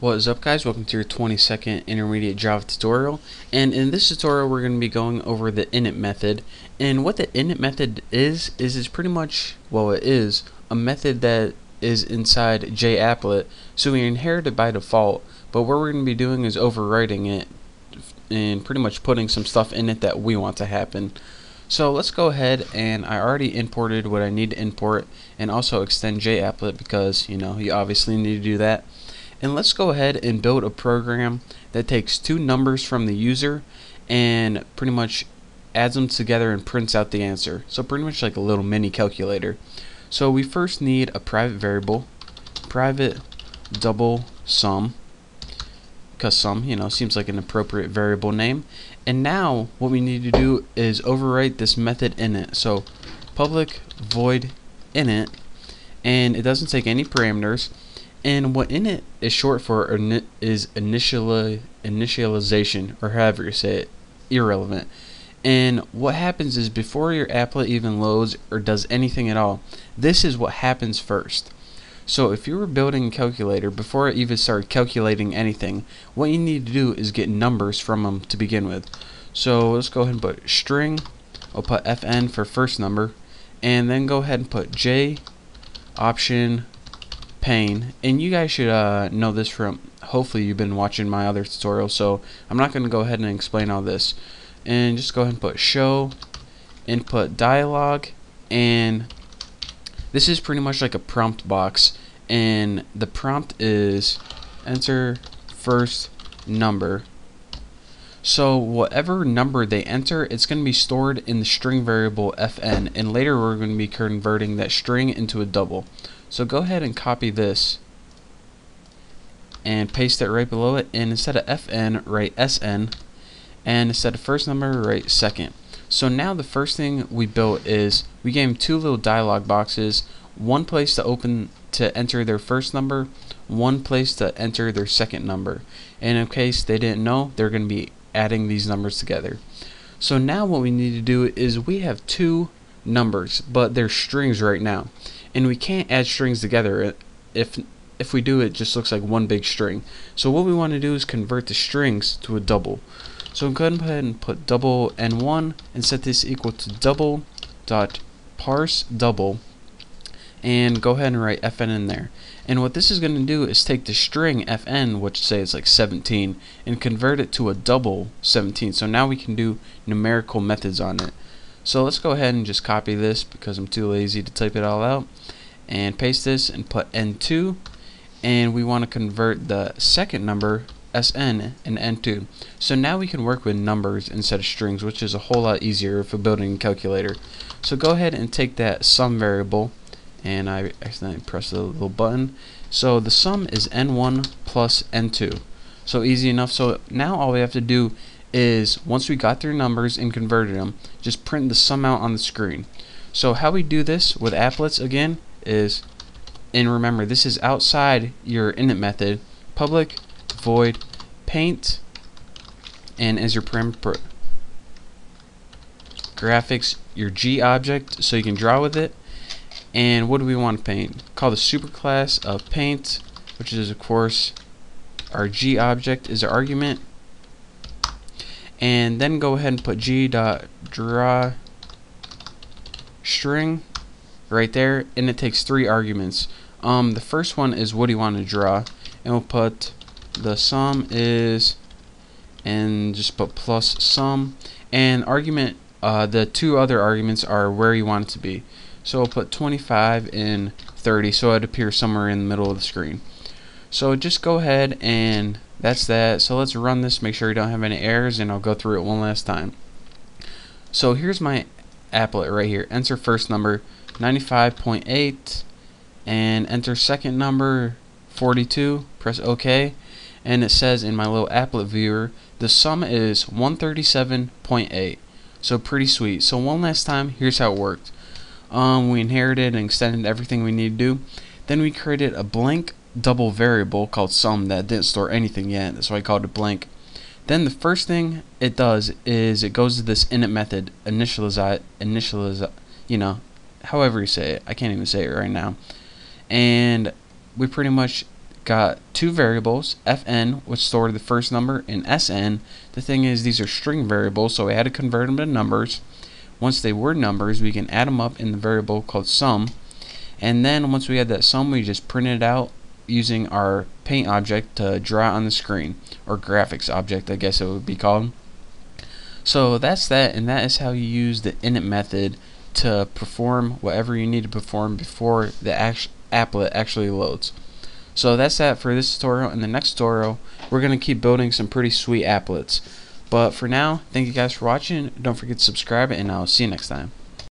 What is up, guys? Welcome to your 20-second intermediate Java tutorial, and in this tutorial we're going to be going over the init method. And what the init method is pretty much, well, it is a method that is inside JApplet, so we inherit it by default, but what we're going to be doing is overwriting it and pretty much putting some stuff in it that we want to happen. So let's go ahead, and I already imported what I need to import and also extend JApplet because, you obviously need to do that. And let's go ahead and build a program that takes two numbers from the user and pretty much adds them together and prints out the answer. So pretty much like a little mini calculator. So we first need a private variable, private double sum, because sum, seems like an appropriate variable name. And now what we need to do is overwrite this method init. So public void init, and it doesn't take any parameters. And what init is short for is initialization, or however you say it, irrelevant. And what happens is before your applet even loads or does anything at all, this is what happens first. So if you were building a calculator, before it even started calculating anything, what you need to do is get numbers from them to begin with. So let's go ahead and put string, I'll put fn for first number, and then go ahead and put j option pane. And you guys should know this from, hopefully you've been watching my other tutorials, so I'm not going to go ahead and explain all this. And just go ahead and put show input dialog, and this is pretty much like a prompt box, and the prompt is enter first number. So whatever number they enter, it's going to be stored in the string variable fn, and later we're going to be converting that string into a double. So go ahead and copy this and paste it right below it, and instead of fn, write sn, and instead of first number, write second. So now the first thing we built is we gave them two little dialog boxes, one place to enter their first number, one place to enter their second number. And in case they didn't know, they're going to be adding these numbers together. So now what we need to do is we have two numbers, but they're strings right now, and we can't add strings together. If we do, it just looks like one big string. So what we want to do is convert the strings to a double. So go ahead and put double n1 and set this equal to double dot parse double, and go ahead and write fn in there. And what this is going to do is take the string fn, which say it's like 17, and convert it to a double 17. So now we can do numerical methods on it. So let's go ahead and just copy this because I'm too lazy to type it all out, and paste this and put n2, and we want to convert the second number sn and n2. So now we can work with numbers instead of strings, which is a whole lot easier for building a calculator. So go ahead and take that sum variable, and I accidentally pressed the little button. So the sum is n1 plus n2. So easy enough. So now all we have to do is, once we got their numbers and converted them, just print the sum out on the screen. So how we do this with applets again is, and remember this is outside your init method, public void paint, and as your parameter graphics your G object so you can draw with it. And what do we want to paint? Call the superclass of paint, which is of course our G object is our argument, and then go ahead and put g.draw string right there, and it takes three arguments. The first one is what do you want to draw, and we'll put the sum is, and just put plus sum, and argument, the two other arguments are where you want it to be. So we'll put 25 and 30, so it appears somewhere in the middle of the screen. So just go ahead, and that's that. So let's run this, make sure you don't have any errors, and I'll go through it one last time. So here's my applet right here. Enter first number 95.8, and enter second number 42. Press OK, and it says in my little applet viewer the sum is 137.8. So pretty sweet. So one last time, here's how it worked. We inherited and extended everything we need to do. Then we created a blank double variable called sum that didn't store anything yet. That's why I called it blank. Then the first thing it does is it goes to this init method, initialize, however you say it. I can't even say it right now. And we pretty much got two variables, fn, which stored the first number, and sn. The thing is, these are string variables, so we had to convert them to numbers. Once they were numbers, we can add them up in the variable called sum, and then once we had that sum, we just print it out using our paint object to draw it on the screen, or graphics object I guess it would be called. So that's that, and that is how you use the init method to perform whatever you need to perform before the applet actually loads. So that's that for this tutorial. In the next tutorial, we're going to keep building some pretty sweet applets. But for now, thank you guys for watching. Don't forget to subscribe, and I'll see you next time.